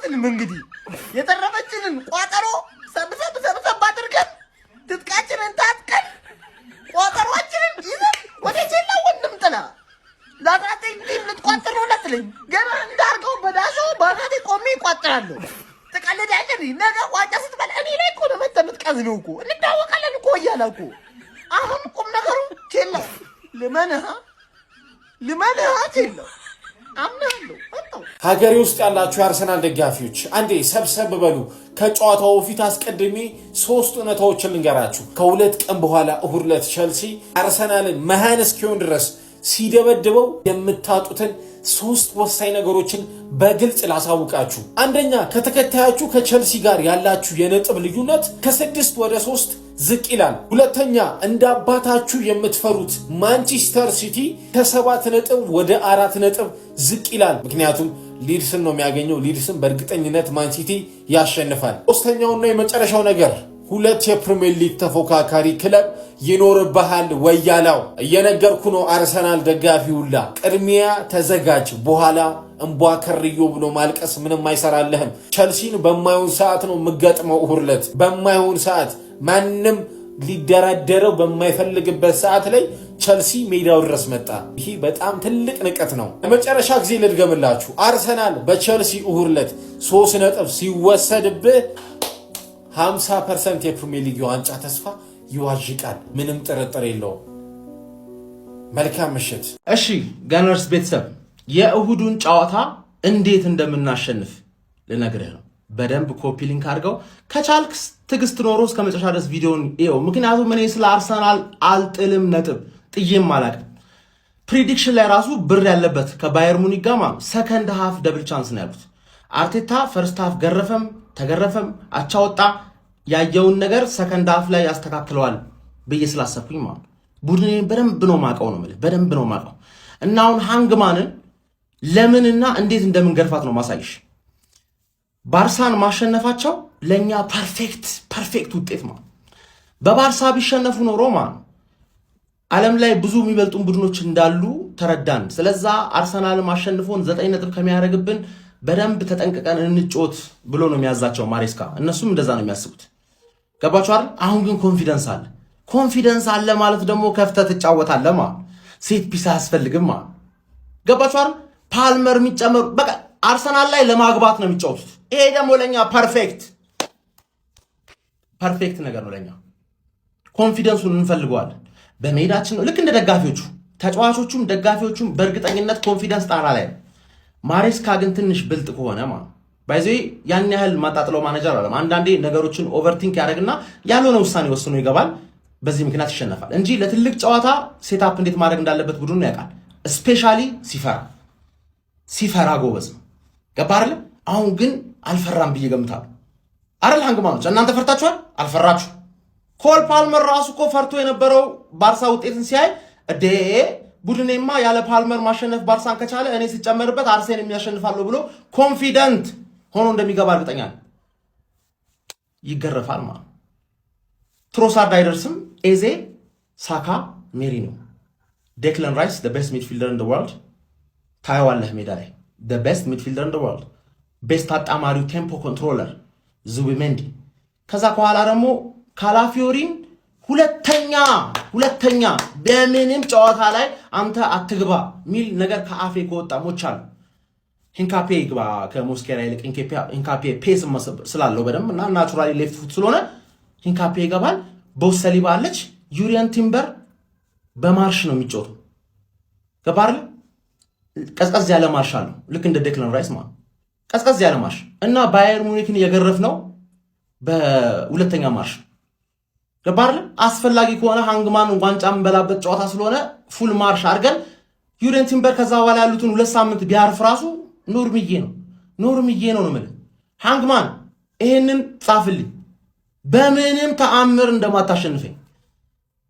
አልጫወትንም። እንግዲህ የተረፈችንን ቋጠሮ ሰብሰብ አድርገን ትጥቃችንን ታጥቀን ቋጠሯችንን ይዘን ወደ ቼላ ወንድም ጥላ ላጣቴ ልትቋጥር ነው ለትለኝ ገና እንዳርገው በዳሾ ባናቴ ቆሜ ይቋጥራለሁ። ተቀልዳለህ ነገ ዋጫ ስትበል እኔ ላይ እኮ ነው መተህ የምትቀዝነው እኮ እንዳወቃለን እኮ እያለ እኮ አሁን ቁም ነገሩ ቼላ ልመንሃ ቼላ አምናለሁ። ሀገሬ ውስጥ ያላችሁ የአርሰናል ደጋፊዎች አንዴ ሰብሰብ በሉ። ከጨዋታው በፊት አስቀድሜ 3 እውነታዎችን ልንገራችሁ። ከ2 ቀን በኋላ እሁድ ዕለት ቸልሲ አርሰናልን መሃን እስኪሆን ድረስ ሲደበድበው የምታጡትን 3 ወሳኝ ነገሮችን በግልጽ ላሳውቃችሁ። አንደኛ፣ ከተከታያችሁ ከቸልሲ ጋር ያላችሁ የነጥብ ልዩነት ከ6 ወደ 3 ዝቅ ይላል። ሁለተኛ፣ እንደ አባታችሁ የምትፈሩት ማንቸስተር ሲቲ ከ7 ነጥብ ወደ 4 ነጥብ ዝቅ ይላል። ምክንያቱም ሊድስን ነው የሚያገኘው። ሊድስን በእርግጠኝነት ማንሲቲ ያሸንፋል። ሶስተኛውና የመጨረሻው ነገር 2 የፕሪሚየር ሊግ ተፎካካሪ ክለብ ይኖርብሃል ወያላው። እየነገርኩ ነው አርሰናል ደጋፊ ሁላ ቅድሚያ ተዘጋጅ፣ በኋላ እንቧ ከርዮ ብሎ ማልቀስ ምንም አይሰራልህም። ቸልሲን በማይሆን ሰዓት ነው የምገጥመው እሁድ ዕለት በማይሆን ሰዓት ማንም ሊደራደረው በማይፈልግበት ሰዓት ላይ ቸልሲ ሜዳው ድረስ መጣ። ይሄ በጣም ትልቅ ንቀት ነው። ለመጨረሻ ጊዜ ልድገምላችሁ። አርሰናል በቸልሲ እሁድ ዕለት 3 ነጥብ ሲወሰድብህ 50% የፕሪሚየር ሊግ ዋንጫ ተስፋ ይዋዥቃል። ምንም ጥርጥር የለውም። መልካም ምሽት። እሺ ጋነርስ ቤተሰብ የእሁዱን ጨዋታ እንዴት እንደምናሸንፍ ልነግርህ ነው። በደንብ ኮፒ ሊንክ አድርገው ከቻልክ ትግስት ኖሮ እስከ መጨረሻ ድረስ ቪዲዮን ይኸው። ምክንያቱም እኔ ስለ አርሰናል አልጥልም ነጥብ ጥዬም አላቅም። ፕሪዲክሽን ላይ ራሱ ብር ያለበት ከባየር ሙኒክ ጋር ሰከንድ ሃፍ ደብል ቻንስ ነው ያሉት። አርቴታ ፈርስት ሃፍ ገረፈም ተገረፈም አቻወጣ ያየውን ነገር ሰከንድ ሃፍ ላይ ያስተካክለዋል ብዬ ስላሰብኩኝ ማለት ቡድኔን በደንብ ነው ማቀው ነው ማለት በደንብ ነው ማቀው። እና አሁን ሃንግማንን ለምንና እንዴት እንደምንገርፋት ነው ማሳይሽ። ባርሳን ማሸነፋቸው ለኛ ፐርፌክት ውጤት ማለት። በባርሳ ቢሸነፉ ኖሮ ማለት ዓለም ላይ ብዙ የሚበልጡን ቡድኖች እንዳሉ ተረዳን። ስለዛ አርሰናል ማሸነፉን 9 ነጥብ ከሚያደርግብን በደንብ ተጠንቅቀን እንጮት ብሎ ነው የሚያዛቸው ማሬስካ። እነሱም እንደዛ ነው የሚያስቡት። ገባችሁ አይደል? አሁን ግን ኮንፊደንስ አለ ማለት ደግሞ ከፍተህ ትጫወታለህ ማለት ሴት ፒስ አያስፈልግም ማለት ገባችሁ አይደል? ፓልመር የሚጨመሩ በቃ አርሰናል ላይ ለማግባት ነው የሚጫወቱት። ይሄ ደግሞ ለኛ ፐርፌክት ነገር ነው። ለኛ ኮንፊደንሱን እንፈልገዋለን በሜዳችን ነው። ልክ እንደ ደጋፊዎቹ ተጫዋቾቹም ደጋፊዎቹም በእርግጠኝነት ኮንፊደንስ ጣራ ላይ ነው። ማሬስካ ግን ትንሽ ብልጥ ከሆነ ማለት ባይዘ ያን ያህል ማጣጥለው ማኔጀር አይደለም። አንዳንዴ ነገሮችን ኦቨርቲንክ ያደርግና ያልሆነ ውሳኔ ወስኖ ይገባል። በዚህ ምክንያት ይሸነፋል እንጂ ለትልቅ ጨዋታ ሴትአፕ እንዴት ማድረግ እንዳለበት ቡድኑ ያውቃል። ስፔሻሊ ሲፈራ ጎበዝ ነው። ገባ አይደል? አሁን ግን አልፈራም ብዬ ገምታለሁ አይደል? ሃንግማኖች እናንተ ፈርታችኋል? አልፈራችሁ። ኮል ፓልመር ራሱ እኮ ፈርቶ የነበረው ባርሳ ውጤትን ሲያይ እዴ ቡድኔማ ያለ ፓልመር ማሸነፍ ባርሳን ከቻለ እኔ ሲጨመርበት አርሴን የሚያሸንፋለሁ ብሎ ኮንፊደንት ሆኖ እንደሚገባ እርግጠኛ ነኝ። ይገረፋል ማለት ትሮሳርድ አይደርስም። ኤዜ፣ ሳካ፣ ሜሪኖ፣ ዴክለን ራይስ the best midfielder in the world ታየዋለህ ሜዳ ላይ the best midfielder in the world ቤስት አጣማሪው ቴምፖ ኮንትሮለር ዙቢሜንዲ። ከዛ ከኋላ ደግሞ ካላፊዮሪን ሁለተኛ በምንም ጨዋታ ላይ አንተ አትግባ ሚል ነገር ከአፌ ከወጣ ሞቻለሁ። ሂንካፔ ይግባ ከሞስኬራ ይልቅ ሂንካፔ ፔስ ስላለው በደንብ እና ናቹራሊ ሌፍት ፉት ስለሆነ ሂንካፔ ይገባል። በውሰሊባ አለች። ዩሪያን ቲምበር በማርሽ ነው የሚጫወተው። ገባር ቀዝቀዝ ያለ ማርሽ አለው ልክ እንደ ዴክለን ራይስ ማለት ቀዝቀዝ ያለ ማርሽ እና ባየር ሙኒክን የገረፍ ነው በሁለተኛ ማርሽ። ገባር አስፈላጊ ከሆነ ሃንግማን ዋንጫ የምንበላበት ጨዋታ ስለሆነ ፉል ማርሽ አድርገን ዩሪያን ቲምበር ከዛ በኋላ ያሉትን 2 ሳምንት ቢያርፍ ራሱ ኖርምዬ ነው የምልህ። ሃንግማን ይሄንን ጻፍልኝ። በምንም ተአምር እንደማታሸንፈኝ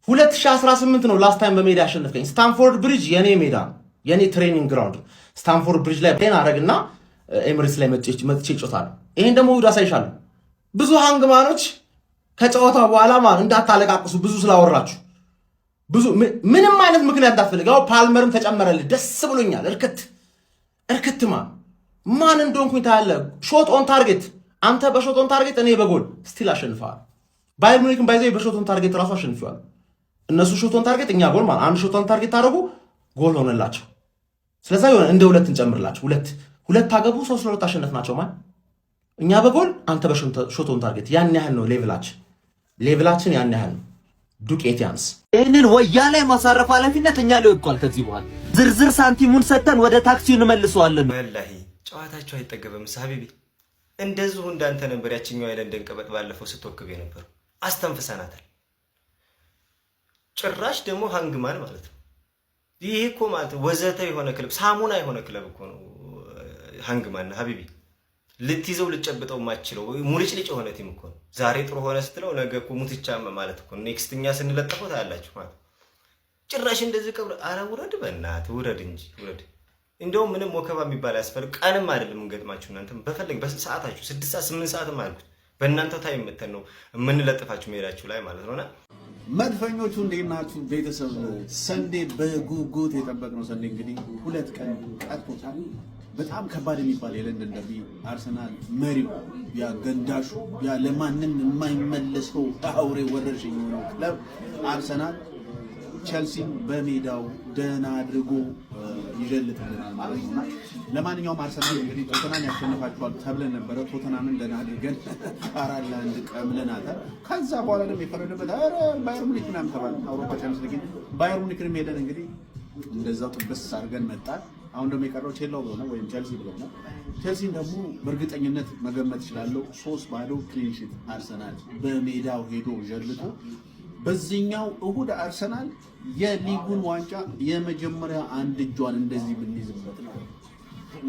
2018 ነው ላስት ታይም በሜዳ ያሸነፍከኝ። ስታንፎርድ ብሪጅ የኔ ሜዳ ነው፣ የኔ ትሬኒንግ ግራውንድ። ስታንፎርድ ብሪጅ ላይ ፕሌን አረግና ኤምሬትስ ላይ መጥቼ እጮታለሁ። ይሄን ደግሞ ውድ አሳይሻለሁ። ብዙ ሃንግማኖች ከጨዋታ በኋላ ማለት እንዳታለቃቅሱ ብዙ ስላወራችሁ ብዙ ምንም አይነት ምክንያት እንዳትፈልግ። አዎ ፓልመርም ተጨመረልህ፣ ደስ ብሎኛል። እርክት ማን እንደሆንኩኝ ታያለህ። ሾት ኦን ታርጌት አንተ በሾት ኦን ታርጌት እኔ በጎል ስቲል አሸንፈዋል። ባየር ሙኒክን ባይዘው በሾት ኦን ታርጌት ራሱ አሸንፈዋል። እነሱ ሾት ኦን ታርጌት እኛ ጎል ማለት አንድ ሾት ኦን ታርጌት ታደርጉ ጎል ሆነላቸው። ስለዚህ የሆነ እንደ ሁለት እንጨምርላቸው ሁለት አገቡ 3-2 አሸነፍናቸው ማለት እኛ በጎል አንተ በሾት ኦን ታርጌት ያን ያህል ነው ሌቭላችን ያን ያህል ነው። ዱቄት ያንስ ይህንን ወያኔ ማሳረፍ ኃላፊነት እኛ ላይ ወድቋል። ከዚህ በኋላ ዝርዝር ሳንቲሙን ሰጥተን ወደ ታክሲው እንመልሰዋለን። ወላሂ ጨዋታቸው አይጠገብም። ሀቢቢ እንደዚሁ እንዳንተ ነበር ያችኛው አይለንደን ቀበጥ ባለፈው ስትወክብ የነበረው አስተንፍሰናታል። ጭራሽ ደግሞ ሃንግማን ማለት ነው። ይሄ እኮ ማለት ወዘተ የሆነ ክለብ ሳሙና የሆነ ክለብ እኮ ነው ሃንግማን ሀቢቢ። ልትይዘው ልጨብጠው ማችለው ሙልጭ ልጭ የሆነ ቲም እኮ ነው። ዛሬ ጥሩ ሆነ ስትለው ነገ እኮ ሙትቻ ማለት እኮ ኔክስትኛ ስንለጠፈው ታያላችሁ ማለት ጭራሽ እንደዚህ ቀብረ አረ ውረድ፣ በእናትህ ውረድ እንጂ ውረድ። እንደውም ምንም ወከባ የሚባል ያስፈልግ ቀንም አይደለም እንገጥማችሁ እናንተም በፈለግ በሰዓታችሁ 6 ሰዓት 8 ሰዓትም አልኩት በእናንተ ታይም መተን ነው የምንለጥፋችሁ ሜዳችሁ ላይ ማለት ነውና መድፈኞቹ እንዴት ናችሁ ቤተሰብ? ሰንዴ በጉጉት የጠበቅነው ሰንዴ እንግዲህ 2 ቀን ቀጥቶታል። በጣም ከባድ የሚባል የለንደን ደርቢ አርሰናል መሪው ያ ገንዳሹ ያ ለማንም የማይመለሰው አውሬ ወረርሽኝ የሆነው ክለብ አርሰናል ቸልሲን በሜዳው ደህና አድርጎ ይጀልጥልናል ማለት ነው። ለማንኛውም አርሰናል እንግዲህ ቶተናም ያሸንፋቸዋል ተብለን ነበረ። ቶተናምን ደህና አድርገን 4-1 ቀምለናታል። ከዛ በኋላ ደግሞ የፈረደበት አረ ባየር ሙኒክ ምናምን ተባለ። አውሮፓ ቻምፒየንስ ሊግ ባየር ሙኒክንም ሄደን እንግዲህ እንደዛው ጥብስ አድርገን መጣን። አሁን ደግሞ የቀረው ቼላው ብሎ ነው ወይም ቸልሲ ብሎ ነው። ቸልሲን ደግሞ በእርግጠኝነት መገመት ይችላል። 3-0 ክሊን ሺት አርሰናል በሜዳው ሄዶ ጀልጦ በዚህኛው እሁድ አርሰናል የሊጉን ዋንጫ የመጀመሪያ አንድ እጇን እንደዚህ ብንይዝበት ነው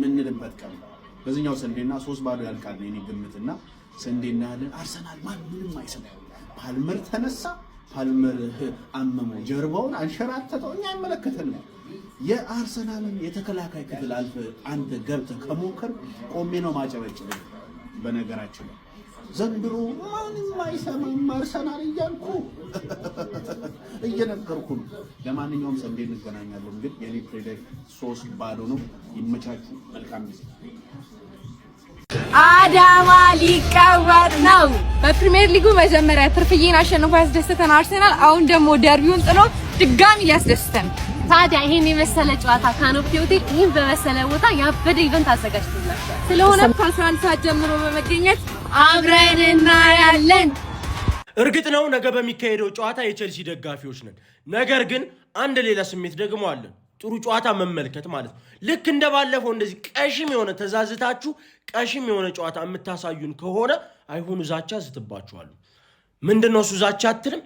ምንልበት ቀን በዚህኛው ሰንዴና 3-0 ያልቃል ነው የኔ ግምትና ሰንዴና ያለን አርሰናል ምንም አይሰማው። ፓልመር ተነሳ፣ ፓልመር አመመው፣ ጀርባውን አንሸራተተው፣ እኛ አይመለከተንም። የአርሰናልን የተከላካይ ክፍል አልፈ አንተ ገብተህ ከሞከር ቆሜ ነው ማጨበጭብ። በነገራችን ዘንድሮ ማንም አይሰማም አርሰናል እያልኩ እየነገርኩ ነው። ለማንኛውም ሰንዴ እንገናኛለን። ግን የኔ ፕሬዲክት 3-0 ነው። ይመቻችሁ። መልካም ጊዜ። አዳማ ሊቀወጥ ነው። በፕሪሚየር ሊጉ መጀመሪያ ትርፍዬን አሸንፎ ያስደስተን አርሰናል አሁን ደግሞ ደርቢውን ጥሎ ድጋሚ ሊያስደስተን። ታዲያ ይሄን የመሰለ ጨዋታ ካኖፒ ሆቴል ይሄን በመሰለ ቦታ ያበደ ኢቨንት አዘጋጅቶላችኋል። ስለሆነ ከ11 ሰዓት ጀምሮ በመገኘት አብረን እናያለን። እርግጥ ነው ነገ በሚካሄደው ጨዋታ የቸልሲ ደጋፊዎች ነን። ነገር ግን አንድ ሌላ ስሜት ደግሞ አለን። ጥሩ ጨዋታ መመልከት ማለት ነው። ልክ እንደባለፈው እንደዚህ ቀሽም የሆነ ተዛዝታችሁ ቀሽም የሆነ ጨዋታ የምታሳዩን ከሆነ አይሁኑ ዛቻ ዝትባችኋለሁ። ምንድነው እሱ ዛቻ አትልም?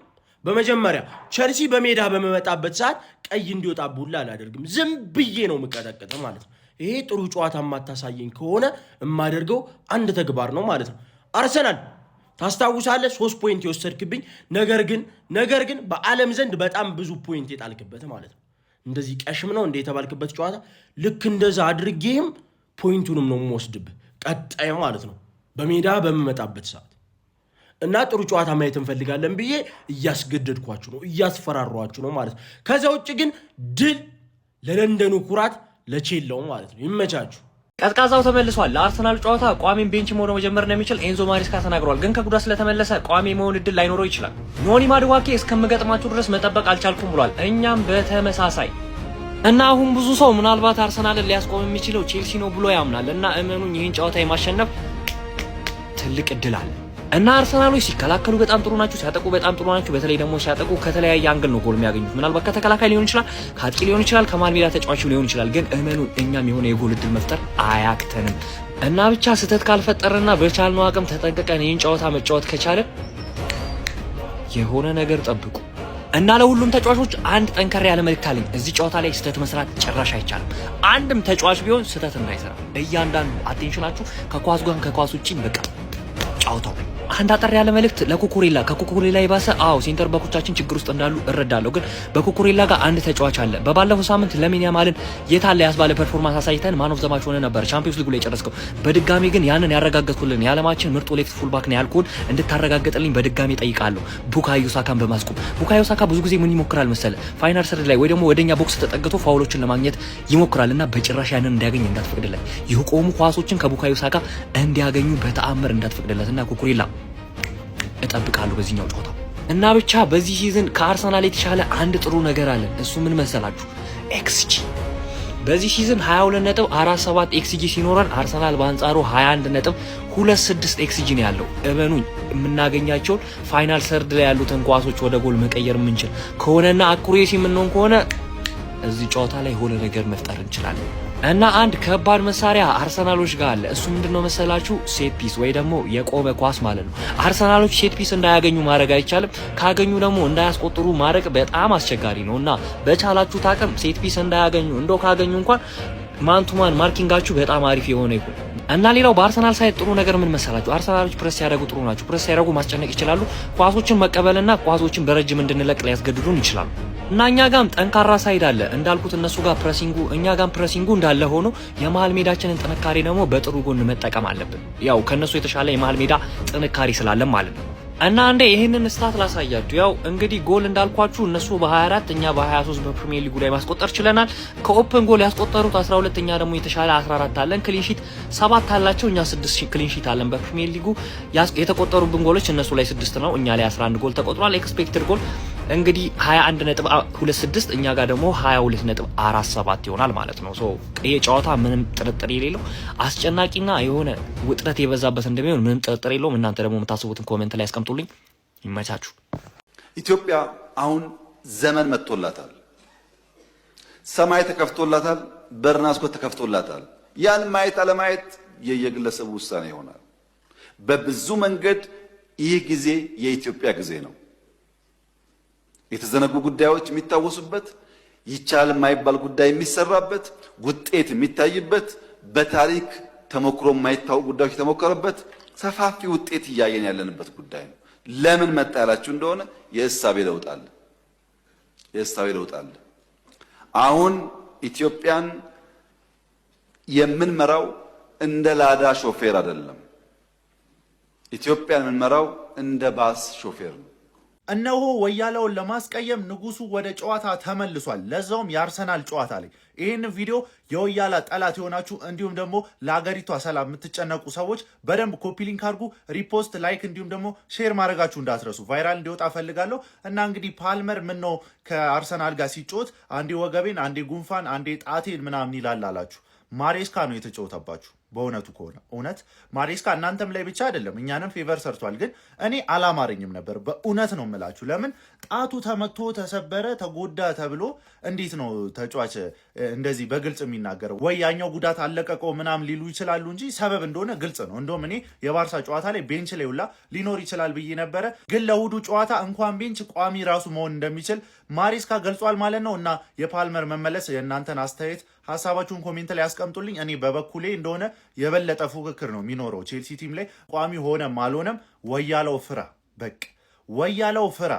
በመጀመሪያ ቸልሲ በሜዳ በመመጣበት ሰዓት ቀይ እንዲወጣ ቡላ አላደርግም። ዝም ብዬ ነው የምቀጠቅጥ ማለት ነው። ይሄ ጥሩ ጨዋታ የማታሳየኝ ከሆነ የማደርገው አንድ ተግባር ነው ማለት ነው። አርሰናል ታስታውሳለህ 3 ፖይንት የወሰድክብኝ፣ ነገር ግን በዓለም ዘንድ በጣም ብዙ ፖይንት የጣልክበት ማለት ነው። እንደዚህ ቀሽም ነው እንደ የተባልክበት ጨዋታ ልክ እንደዛ አድርጌም ፖይንቱንም ነው የምወስድብህ ቀጣይ ማለት ነው በሜዳ በመመጣበት ሰዓት እና ጥሩ ጨዋታ ማየት እንፈልጋለን ብዬ እያስገደድኳችሁ ነው፣ እያስፈራሯችሁ ነው ማለት ነው። ከዛ ውጭ ግን ድል ለለንደኑ ኩራት ለቼላው ማለት ነው። ይመቻችሁ። ቀዝቃዛው ተመልሷል። ለአርሰናል ጨዋታ ቋሚን ቤንች ሆኖ መጀመር እንደሚችል ኤንዞ ማሪስካ ተናግሯል። ግን ከጉዳት ስለተመለሰ ቋሚ መሆን እድል ላይኖረው ይችላል። ኖኒ ማድዋኬ እስከምገጥማችሁ ድረስ መጠበቅ አልቻልኩም ብሏል። እኛም በተመሳሳይ እና አሁን ብዙ ሰው ምናልባት አርሰናልን ሊያስቆም የሚችለው ቼልሲ ነው ብሎ ያምናል። እና እመኑኝ ይህን ጨዋታ የማሸነፍ ትልቅ እድል አለ። እና አርሰናሎች ሲከላከሉ በጣም ጥሩ ናቸው፣ ሲያጠቁ በጣም ጥሩ ናቸው። በተለይ ደግሞ ሲያጠቁ ከተለያየ አንግል ነው ጎል የሚያገኙት። ምናልባት ከተከላካይ ሊሆን ይችላል፣ ከአጥቂ ሊሆን ይችላል፣ ከመሃል ሜዳ ተጫዋች ሊሆን ይችላል። ግን እመኑን እኛም የሆነ የጎል እድል መፍጠር አያክተንም። እና ብቻ ስህተት ካልፈጠረና በቻልነው አቅም ተጠንቅቀን ይህን ጨዋታ መጫወት ከቻለ የሆነ ነገር ጠብቁ። እና ለሁሉም ተጫዋቾች አንድ ጠንከር ያለ መልእክት አለኝ። እዚህ ጨዋታ ላይ ስህተት መስራት ጭራሽ አይቻልም። አንድም ተጫዋች ቢሆን ስህተት እንዳይሰራ። እያንዳንዱ አቴንሽናችሁ ከኳስ ጋር ከኳስ ውጪ በቃ ጨዋታው አንድ አጠር ያለ መልእክት ለኩኩሬላ ከኩኩሬላ የባሰ ሴንተር ባኮቻችን ችግር ውስጥ እንዳሉ እረዳለሁ። ግን በኩኩሬላ ጋር አንድ ተጫዋች አለ። በባለፈው ሳምንት ለሚን ያማልን የታለ ያስባለ ፐርፎርማንስ አሳይተን ማን ኦፍ ዘ ማች ሆነ ነበር ቻምፒዮንስ ሊግ ላይ ጨረስከው። በድጋሚ ግን ያንን ያረጋገጥኩልን የዓለማችን ምርጡ ሌፍት ፉልባክ ነው ያልኩን እንድታረጋግጥልኝ በድጋሚ ጠይቃለሁ። ቡካዮ ሳካን በማስቆም ቡካዮ ሳካ ብዙ ጊዜ ምን ይሞክራል መሰለ ፋይናል ሰርድ ላይ ወይ ደግሞ ወደኛ ቦክስ ተጠግቶ ፋውሎችን ለማግኘት ይሞክራልና በጭራሽ ያንን እንዲያገኝ እንዳትፈቅድለት። የቆሙ ኳሶችን ከቡካዮ ሳካ እንዲያገኙ በተአምር እንዳትፈቅድለትና ኩኩሬላ እጠብቃለሁ በዚህኛው ጨዋታ። እና ብቻ በዚህ ሲዝን ከአርሰናል የተሻለ አንድ ጥሩ ነገር አለ። እሱ ምን መሰላችሁ? ኤክስጂ። በዚህ ሲዝን 22.47 ኤክስጂ ሲኖረን አርሰናል በአንጻሩ 21.26 ኤክስጂ ነው ያለው። እመኑኝ የምናገኛቸውን ፋይናል ሰርድ ላይ ያሉትን ኳሶች ወደ ጎል መቀየር የምንችል ከሆነና አኩሬሲ የምንሆን ከሆነ እዚህ ጨዋታ ላይ የሆነ ነገር መፍጠር እንችላለን። እና አንድ ከባድ መሳሪያ አርሰናሎች ጋር አለ። እሱ ምንድነው መሰላችሁ? ሴት ፒስ ወይ ደግሞ የቆመ ኳስ ማለት ነው። አርሰናሎች ሴት ፒስ እንዳያገኙ ማድረግ አይቻልም። ካገኙ ደግሞ እንዳያስቆጥሩ ማድረግ በጣም አስቸጋሪ ነው እና በቻላችሁ ታቅም ሴት ፒስ እንዳያገኙ እንደው ካገኙ እንኳን ማንቱማን ማርኪንጋችሁ በጣም አሪፍ የሆነ ይሁን። እና ሌላው በአርሰናል ሳይድ ጥሩ ነገር ምን መሰላችሁ? አርሰናሎች ፕሬስ ያደርጉ ጥሩ ናቸው። ፕሬስ ያደርጉ ማስጨነቅ ይችላሉ። ኳሶችን መቀበልና ኳሶችን በረጅም እንድንለቅ ሊያስገድዱን ይችላሉ። እና እኛ ጋም ጠንካራ ሳይድ አለ እንዳልኩት እነሱ ጋር ፕሬሲንጉ እኛ ጋም ፕሬሲንጉ እንዳለ ሆኖ የመሃል ሜዳችንን ጥንካሬ ደግሞ በጥሩ ጎን መጠቀም አለብን። ያው ከነሱ የተሻለ የመሃል ሜዳ ጥንካሬ ስላለን ማለት ነው። እና አንዴ ይሄንን ስታት ላሳያችሁ። ያው እንግዲህ ጎል እንዳልኳችሁ እነሱ በ24 እኛ በ23 በፕሪሚየር ሊጉ ላይ ማስቆጠር ችለናል። ከኦፕን ጎል ያስቆጠሩት 12 እኛ ደግሞ የተሻለ 14 አለን። ክሊን ሺት 7 አላቸው፣ እኛ 6 ክሊን ሺት አለን። በፕሪሚየር ሊጉ የተቆጠሩብን ጎሎች እነሱ ላይ 6 ነው፣ እኛ ላይ 11 ጎል ተቆጥሯል። ኤክስፔክትድ ጎል እንግዲህ 21.26 እኛ ጋር ደግሞ 22.47 ይሆናል ማለት ነው። ሶ ይሄ ጨዋታ ምንም ጥርጥር የሌለው አስጨናቂና የሆነ ውጥረት የበዛበት እንደሚሆን ምንም ጥርጥር የለውም። እናንተ ደግሞ የምታስቡትን ኮሜንት ላይ ያስቀምጡልኝ። ይመቻችሁ። ኢትዮጵያ አሁን ዘመን መጥቶላታል። ሰማይ ተከፍቶላታል። በርና መስኮት ተከፍቶላታል። ያን ማየት አለማየት የየግለሰቡ ውሳኔ ይሆናል። በብዙ መንገድ ይህ ጊዜ የኢትዮጵያ ጊዜ ነው። የተዘነጉ ጉዳዮች የሚታወሱበት፣ ይቻላል የማይባል ጉዳይ የሚሰራበት፣ ውጤት የሚታይበት፣ በታሪክ ተሞክሮ የማይታወቅ ጉዳዮች የተሞከረበት ሰፋፊ ውጤት እያየን ያለንበት ጉዳይ ነው። ለምን መጣ ያላችሁ እንደሆነ የእሳቤ ለውጥ አለ። የእሳቤ ለውጥ አለ። አሁን ኢትዮጵያን የምንመራው እንደ ላዳ ሾፌር አይደለም። ኢትዮጵያን የምንመራው እንደ ባስ ሾፌር ነው። እነሆ ወያላውን ለማስቀየም ንጉሱ ወደ ጨዋታ ተመልሷል። ለዛውም የአርሰናል ጨዋታ ላይ። ይህን ቪዲዮ የወያላ ጠላት የሆናችሁ እንዲሁም ደግሞ ለሀገሪቷ ሰላም የምትጨነቁ ሰዎች በደንብ ኮፒ ሊንክ አድርጉ፣ ሪፖስት፣ ላይክ እንዲሁም ደግሞ ሼር ማድረጋችሁ እንዳትረሱ። ቫይራል እንዲወጣ ፈልጋለሁ። እና እንግዲህ ፓልመር ምን ነው ከአርሰናል ጋር ሲጫወት አንዴ ወገቤን፣ አንዴ ጉንፋን፣ አንዴ ጣቴን ምናምን ይላል አላችሁ። ማሬስካ ነው የተጫወተባችሁ። በእውነቱ ከሆነ እውነት ማሬስካ እናንተም ላይ ብቻ አይደለም እኛንም ፌቨር ሰርቷል። ግን እኔ አላማረኝም ነበር። በእውነት ነው የምላችሁ። ለምን ጣቱ ተመቶ ተሰበረ ተጎዳ ተብሎ እንዴት ነው ተጫዋች እንደዚህ በግልጽ የሚናገረው? ወይ ያኛው ጉዳት አለቀቀው ምናምን ሊሉ ይችላሉ እንጂ ሰበብ እንደሆነ ግልጽ ነው። እንደውም እኔ የባርሳ ጨዋታ ላይ ቤንች ላይ ሁላ ሊኖር ይችላል ብዬ ነበረ። ግን ለእሑዱ ጨዋታ እንኳን ቤንች ቋሚ ራሱ መሆን እንደሚችል ማሬስካ ገልጿል ማለት ነው። እና የፓልመር መመለስ የእናንተን አስተያየት ሀሳባችሁን ኮሜንት ላይ ያስቀምጡልኝ። እኔ በበኩሌ እንደሆነ የበለጠ ፉክክር ነው የሚኖረው ቼልሲ ቲም ላይ ቋሚ ሆነም አልሆነም። ወያለው ፍራ፣ በቃ ወያለው ፍራ።